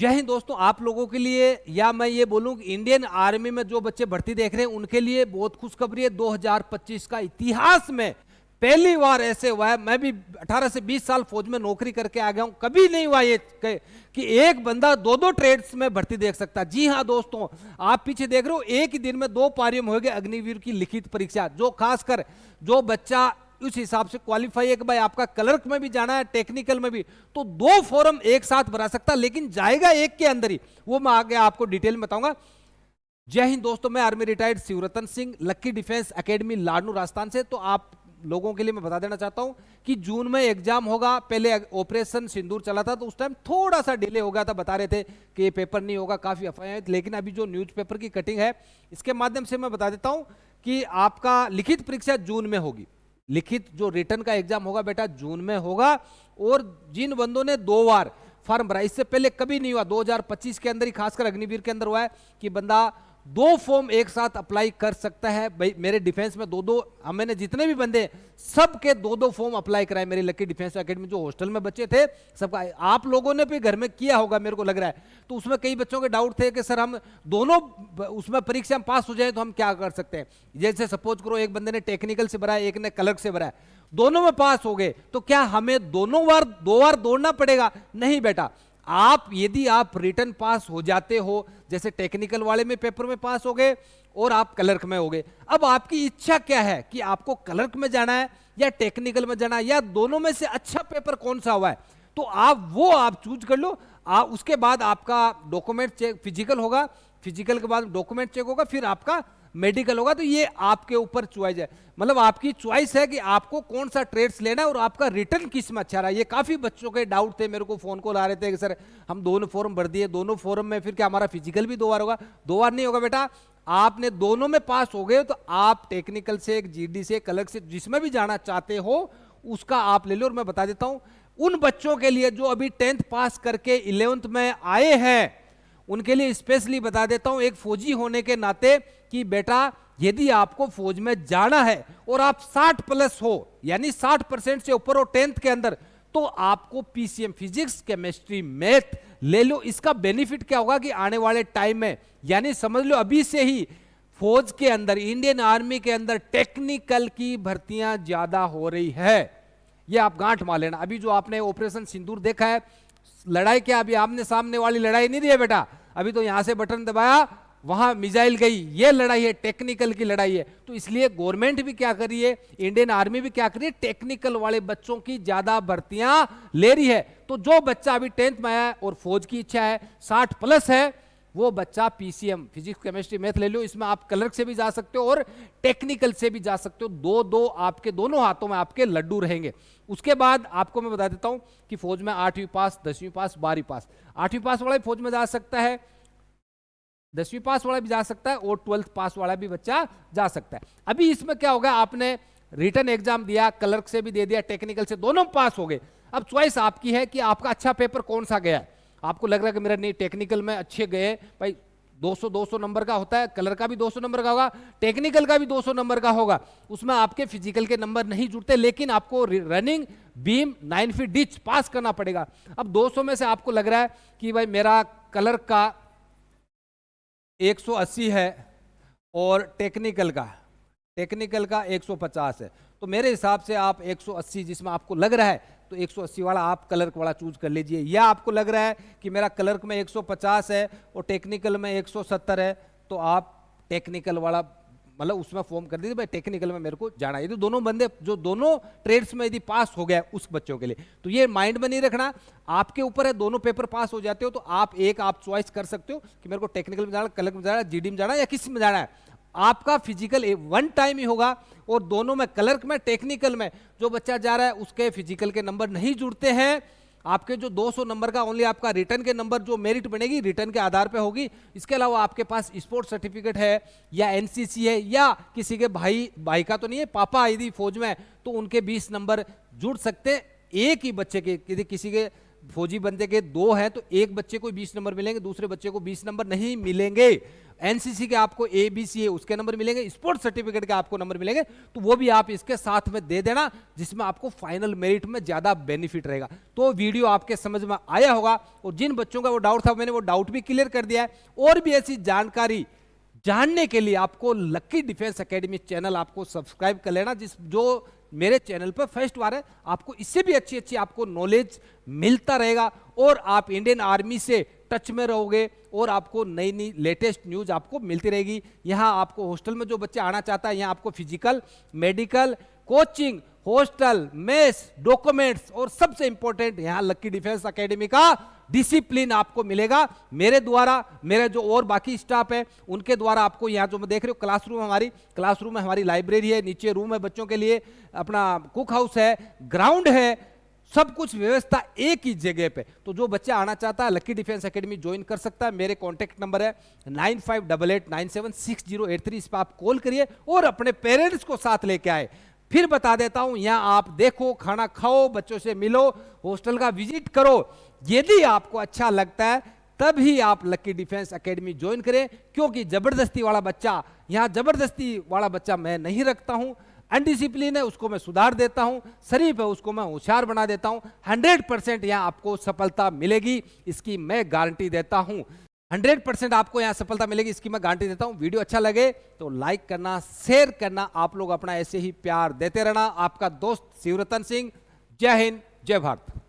जय हिंद दोस्तों, आप लोगों के लिए या मैं ये बोलूं कि इंडियन आर्मी में जो बच्चे भर्ती देख रहे हैं उनके लिए बहुत खुशखबरी है। 2025 का इतिहास में पहली बार ऐसे हुआ है। मैं भी 18 से 20 साल फौज में नौकरी करके आ गया हूं, कभी नहीं हुआ ये कि एक बंदा दो दो ट्रेड्स में भर्ती देख सकता। जी हां दोस्तों, आप पीछे देख रहे हो, एक ही दिन में 2 पारियों में हो गए अग्निवीर की लिखित परीक्षा। जो खासकर जो बच्चा उस हिसाब से क्वालिफाई है कि भाई आपका क्लर्क में भी जाना है, टेक्निकल में भी, तो 2 फॉर्म एक साथ भरा सकता, लेकिन जाएगा एक के अंदर ही। वो मैं आगे आपको डिटेल में बताऊंगा। जय हिंद दोस्तों, मैं आर्मी रिटायर्ड शिवरतन सिंह, लक्की डिफेंस एकेडमी लाडनू राजस्थान से। तो आप लोगों के लिए मैं बता देना चाहता हूं कि जून में एग्जाम होगा। पहले ऑपरेशन सिंदूर चला था तो उस टाइम थोड़ा सा डिले हो गया था, बता रहे थे कि ये पेपर नहीं होगा, काफी अफवाहें। लेकिन अभी जो न्यूज़पेपर की कटिंग है इसके माध्यम से मैं बता देता हूं कि आपका लिखित परीक्षा जून में होगी। लिखित जो रिटर्न का एग्जाम होगा बेटा जून में होगा। और जिन बंदों ने 2 बार फॉर्म भरा, इससे पहले कभी नहीं हुआ, 2025 के अंदर ही खासकर अग्निवीर के अंदर हुआ है कि बंदा 2 फॉर्म एक साथ अप्लाई कर सकता है। भाई मेरे डिफेंस में 2-2, मैंने जितने भी बंदे सब के 2-2 फॉर्म अप्लाई कराए। मेरी लकी डिफेंस एकेडमी जो हॉस्टल में बच्चे थे सबका, आप लोगों ने भी घर में किया होगा मेरे को लग रहा है। तो उसमें कई बच्चों के डाउट थे कि सर हम दोनों उसमें परीक्षा में पास हो जाए तो हम क्या कर सकते हैं। जैसे सपोज करो एक बंदे ने टेक्निकल से भरा है, एक ने क्लर्क से भरा है, दोनों में पास हो गए, तो क्या हमें दोनों बार 2 बार दौड़ना पड़ेगा? नहीं बेटा, आप यदि आप रिटर्न पास हो जाते हो, जैसे टेक्निकल वाले में पेपर में पास हो गए और आप क्लर्क में हो गए, अब आपकी इच्छा क्या है कि आपको क्लर्क में जाना है या टेक्निकल में जाना है, या दोनों में से अच्छा पेपर कौन सा हुआ है, तो आप चूज कर लो। उसके बाद आपका डॉक्यूमेंट चेक, फिजिकल होगा, फिजिकल के बाद डॉक्यूमेंट चेक होगा, फिर आपका मेडिकल होगा। तो ये आपके ऊपर चॉइस है, मतलब आपकी चॉइस है कि आपको कौन सा ट्रेड्स लेना है और आपका रिटर्न किस में अच्छा रहा। ये काफी बच्चों के डाउट थे, मेरे को फोन कॉल आ रहे थे कि सर हम दोनों फॉर्म भर दिए, दोनों फॉर्म में फिर क्या हमारा फिजिकल भी 2 बार होगा? 2 बार नहीं होगा बेटा, आपने दोनों में पास हो गए तो आप टेक्निकल से, जीडी से, क्लर्क से, जिसमें भी जाना चाहते हो उसका आप ले लो। और मैं बता देता हूं उन बच्चों के लिए जो अभी 10th पास करके 11th में आए हैं, उनके लिए स्पेशली बता देता हूं एक फौजी होने के नाते कि बेटा यदि आपको फौज में जाना है और आप 60+ हो, यानी 60% से ऊपर हो 10th के अंदर, तो आपको पीसीएम फिजिक्स, केमिस्ट्री, मैथ ले लो। इसका बेनिफिट क्या होगा कि आने वाले टाइम में, यानी समझ लो अभी से ही फौज के अंदर, इंडियन आर्मी के अंदर टेक्निकल की भर्तियां ज्यादा हो रही है। ये आप गांठ मार लेना। अभी जो आपने ऑपरेशन सिंदूर देखा है, लड़ाई क्या अभी आमने सामने वाली लड़ाई नहीं रही है बेटा, अभी तो यहां से बटन दबाया वहां मिसाइल गई, ये लड़ाई है, टेक्निकल की लड़ाई है। तो इसलिए गवर्नमेंट भी क्या कर रही है, इंडियन आर्मी भी क्या कर रही है, टेक्निकल वाले बच्चों की ज्यादा भर्तियां ले रही है। तो जो बच्चा अभी 10th में आया है और फौज की इच्छा है, 60+ है, वो बच्चा पीसीएम फिजिक्स, केमिस्ट्री, मैथ ले लो। इसमें आप क्लर्क से भी जा सकते हो और टेक्निकल से भी जा सकते हो। 2-2 आपके दोनों हाथों में आपके लड्डू रहेंगे। उसके बाद आपको मैं बता देता हूं कि फौज में 8वीं पास, 10वीं पास, 12वीं पास, 8वीं पास वाला भी फौज में जा सकता है, 10वीं पास वाला भी जा सकता है और 12th पास वाला भी बच्चा जा सकता है। अभी इसमें क्या होगा, आपने रिटर्न एग्जाम दिया, क्लर्क से भी दे दिया, टेक्निकल से, दोनों पास हो गए। अब चॉइस आपकी है कि आपका अच्छा पेपर कौन सा गया। आपको लग रहा है कि मेरा नहीं, टेक्निकल में अच्छे गए, भाई 200 नंबर का होता है, कलर का भी 200 नंबर का होगा, टेक्निकल का भी 200 नंबर का होगा। उसमें आपके फिजिकल के नंबर नहीं जुड़ते, लेकिन आपको रनिंग, बीम, 9 फीट डिच पास करना पड़ेगा। अब 200 में से आपको लग रहा है कि भाई मेरा कलर का 180 है और टेक्निकल का 150 है, तो मेरे हिसाब से आप 180, जिसमें आपको लग रहा है तो 180 वाला आप क्लर्क वाला चूज कर लीजिए। या आपको लग रहा है कि मेरा क्लर्क में 150 है और टेक्निकल में 170 है, तो आप टेक्निकल वाला मतलब उसमें फॉर्म कर दीजिए, भाई टेक्निकल में मेरे को जाना है। ये तो दोनों बंदे जो दोनों ट्रेड्स में यदि पास हो गया उस बच्चों के लिए, तो ये माइंड में नहीं रखना, आपके ऊपर है। दोनों पेपर पास हो जाते हो तो आप चॉइस कर सकते हो कि मेरे को टेक्निकल में जाना, क्लर्क में जाना, जीडी में जाना या किस में जाना है। आपका फिजिकल 1 टाइम ही होगा और दोनों में, क्लर्क में, टेक्निकल में जो बच्चा जा रहा है उसके फिजिकल के नंबर नहीं जुड़ते हैं। आपके जो 200 नंबर का ओनली आपका रिटर्न के नंबर, जो मेरिट बनेगी रिटर्न के आधार पे होगी। इसके अलावा आपके पास स्पोर्ट्स सर्टिफिकेट है या एनसीसी है, या किसी के भाई का तो नहीं है, पापा यदि फौज में है तो उनके 20 नंबर जुड़ सकते हैं एक ही बच्चे के। यदि किसी के फौजी बंदे के 2 हैं तो एक बच्चे को 20 नंबर मिलेंगे, दूसरे बच्चे को 20 नंबर नहीं मिलेंगे। एनसीसी के आपको ABC है उसके नंबर मिलेंगे, स्पोर्ट्स सर्टिफिकेट के आपको नंबर मिलेंगे, तो वो भी आप इसके साथ में दे देना, जिसमें आपको फाइनल मेरिट में ज्यादा बेनिफिट रहेगा। तो वीडियो आपके समझ में आया होगा, और जिन बच्चों का वो डाउट था मैंने वो डाउट भी क्लियर कर दिया है। और भी ऐसी जानकारी जानने के लिए आपको लक्की डिफेंस एकेडमी चैनल आपको सब्सक्राइब कर लेना, जो मेरे चैनल पर फर्स्ट बार है। आपको इससे भी अच्छी अच्छी आपको नॉलेज मिलता रहेगा, और आप इंडियन आर्मी से टच में रहोगे, और आपको नई नई लेटेस्ट न्यूज आपको मिलती रहेगी। यहाँ आपको हॉस्टल में जो बच्चे आना चाहता है, यहाँ आपको physical, medical, coaching, hostel, mess, documents, और सबसे इंपॉर्टेंट यहाँ लक्की डिफेंस एकेडमी का डिसिप्लिन आपको मिलेगा। मेरे द्वारा, मेरे जो और बाकी स्टाफ है उनके द्वारा आपको यहाँ जो मैं देख रहे हो क्लासरूम है, हमारी लाइब्रेरी है, नीचे रूम है बच्चों के लिए, अपना कुक हाउस है, ग्राउंड है, सब कुछ व्यवस्था एक ही जगह पे। तो जो बच्चा आना चाहता है लक्की डिफेंस एकेडमी ज्वाइन कर सकता है। मेरे कॉन्टैक्ट नंबर है 9588976083, इस पर आप कॉल करिए और अपने पेरेंट्स को साथ लेके आए। फिर बता देता हूं, यहां आप देखो, खाना खाओ, बच्चों से मिलो, हॉस्टल का विजिट करो। यदि आपको अच्छा लगता है तभी आप लक्की डिफेंस एकेडमी ज्वाइन करें, क्योंकि जबरदस्ती वाला बच्चा, यहां जबरदस्ती वाला बच्चा मैं नहीं रखता हूं। अनडिसिप्लिन है उसको मैं सुधार देता हूं, शरीफ है उसको मैं होशियार बना देता हूं। 100% यहां आपको सफलता मिलेगी, इसकी मैं गारंटी देता हूं। 100% आपको यहां सफलता मिलेगी, इसकी मैं गारंटी देता हूं। वीडियो अच्छा लगे तो लाइक करना, शेयर करना, आप लोग अपना ऐसे ही प्यार देते रहना। आपका दोस्त शिवरतन सिंह। जय हिंद, जय भारत।